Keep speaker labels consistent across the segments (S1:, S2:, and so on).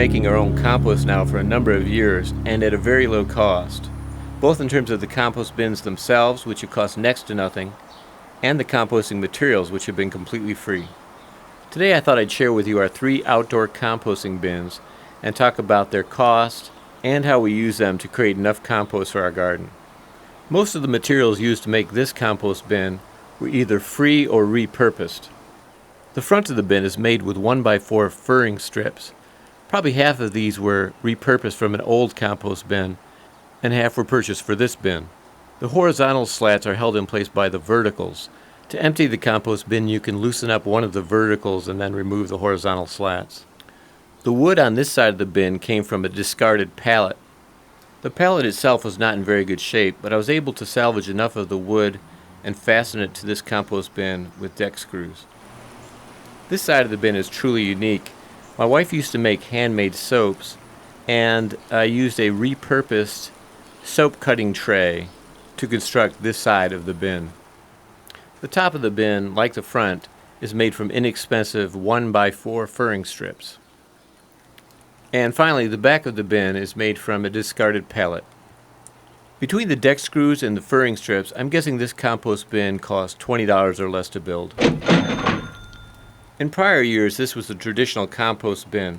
S1: making our own compost now for a number of years and at a very low cost, both in terms of the compost bins themselves, which have cost next to nothing, and the composting materials, which have been completely free. Today I thought I'd share with you our 3 outdoor composting bins and talk about their cost and how we use them to create enough compost for our garden. Most of the materials used to make this compost bin were either free or repurposed. The front of the bin is made with 1x4 furring strips. Probably half of these were repurposed from an old compost bin, and half were purchased for this bin. The horizontal slats are held in place by the verticals. To empty the compost bin, you can loosen up one of the verticals and then remove the horizontal slats. The wood on this side of the bin came from a discarded pallet. The pallet itself was not in very good shape, but I was able to salvage enough of the wood and fasten it to this compost bin with deck screws. This side of the bin is truly unique. My wife used to make handmade soaps, and I used a repurposed soap cutting tray to construct this side of the bin. The top of the bin, like the front, is made from inexpensive 1x4 furring strips. And finally, the back of the bin is made from a discarded pallet. Between the deck screws and the furring strips, I'm guessing this compost bin cost $20 or less to build. In prior years, this was a traditional compost bin,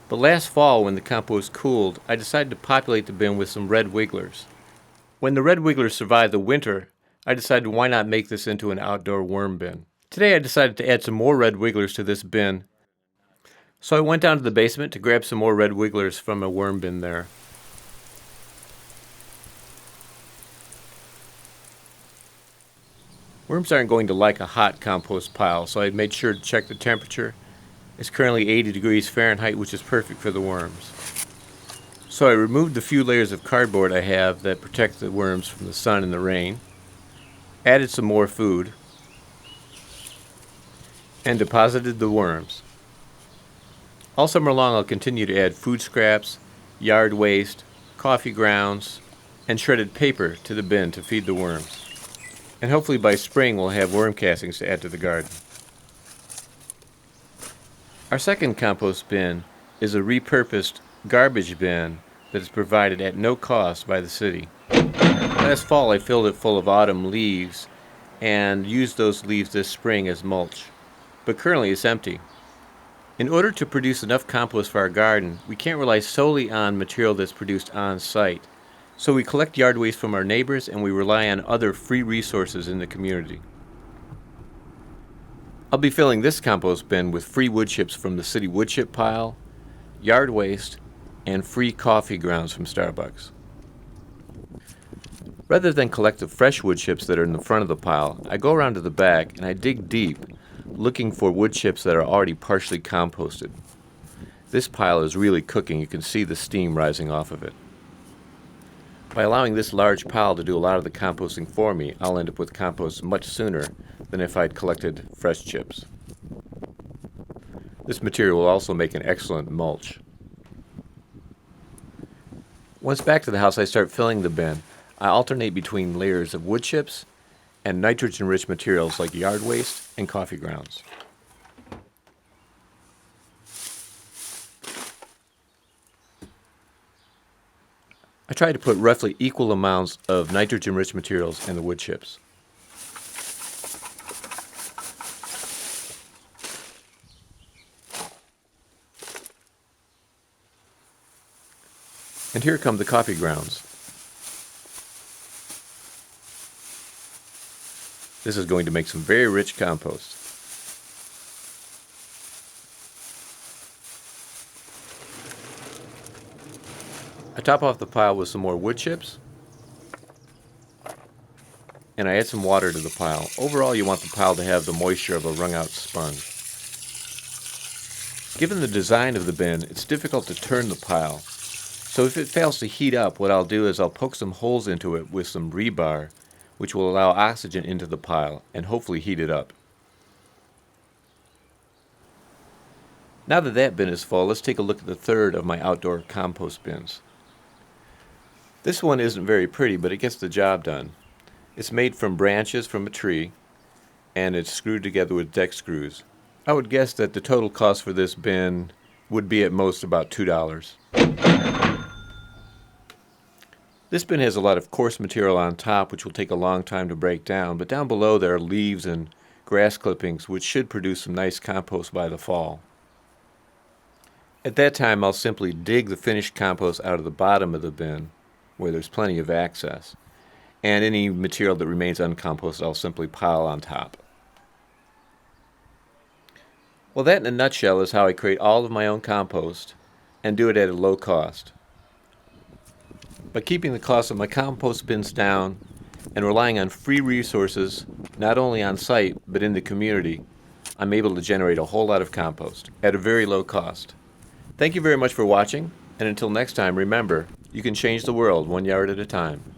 S1: but last fall when the compost cooled, I decided to populate the bin with some red wigglers. When the red wigglers survived the winter, I decided why not make this into an outdoor worm bin. Today I decided to add some more red wigglers to this bin, so I went down to the basement to grab some more red wigglers from a worm bin there. Worms aren't going to like a hot compost pile, so I made sure to check the temperature. It's currently 80 degrees Fahrenheit, which is perfect for the worms. So I removed the few layers of cardboard I have that protect the worms from the sun and the rain, added some more food, and deposited the worms. All summer long I'll continue to add food scraps, yard waste, coffee grounds, and shredded paper to the bin to feed the worms. And hopefully by spring we'll have worm castings to add to the garden. Our second compost bin is a repurposed garbage bin that is provided at no cost by the city. Last fall I filled it full of autumn leaves and used those leaves this spring as mulch, but currently it's empty. In order to produce enough compost for our garden, we can't rely solely on material that's produced on site. So we collect yard waste from our neighbors and we rely on other free resources in the community. I'll be filling this compost bin with free wood chips from the city wood chip pile, yard waste, and free coffee grounds from Starbucks. Rather than collect the fresh wood chips that are in the front of the pile, I go around to the back and I dig deep, looking for wood chips that are already partially composted. This pile is really cooking. You can see the steam rising off of it. By allowing this large pile to do a lot of the composting for me, I'll end up with compost much sooner than if I'd collected fresh chips. This material will also make an excellent mulch. Once back to the house, I start filling the bin. I alternate between layers of wood chips and nitrogen-rich materials like yard waste and coffee grounds. I try to put roughly equal amounts of nitrogen-rich materials in the wood chips. And here come the coffee grounds. This is going to make some very rich compost. I top off the pile with some more wood chips, and I add some water to the pile. Overall, you want the pile to have the moisture of a wrung-out sponge. Given the design of the bin, it's difficult to turn the pile. So if it fails to heat up, what I'll do is I'll poke some holes into it with some rebar, which will allow oxygen into the pile and hopefully heat it up. Now that that bin is full, let's take a look at the third of my outdoor compost bins. This one isn't very pretty, but it gets the job done. It's made from branches from a tree, and it's screwed together with deck screws. I would guess that the total cost for this bin would be at most about $2. This bin has a lot of coarse material on top, which will take a long time to break down, but down below there are leaves and grass clippings, which should produce some nice compost by the fall. At that time, I'll simply dig the finished compost out of the bottom of the bin, where there's plenty of access, and any material that remains uncomposted I'll simply pile on top. Well, that in a nutshell is how I create all of my own compost and do it at a low cost. By keeping the cost of my compost bins down and relying on free resources, not only on site but in the community, I'm able to generate a whole lot of compost at a very low cost. Thank you very much for watching, and until next time, remember, you can change the world 1 yard at a time.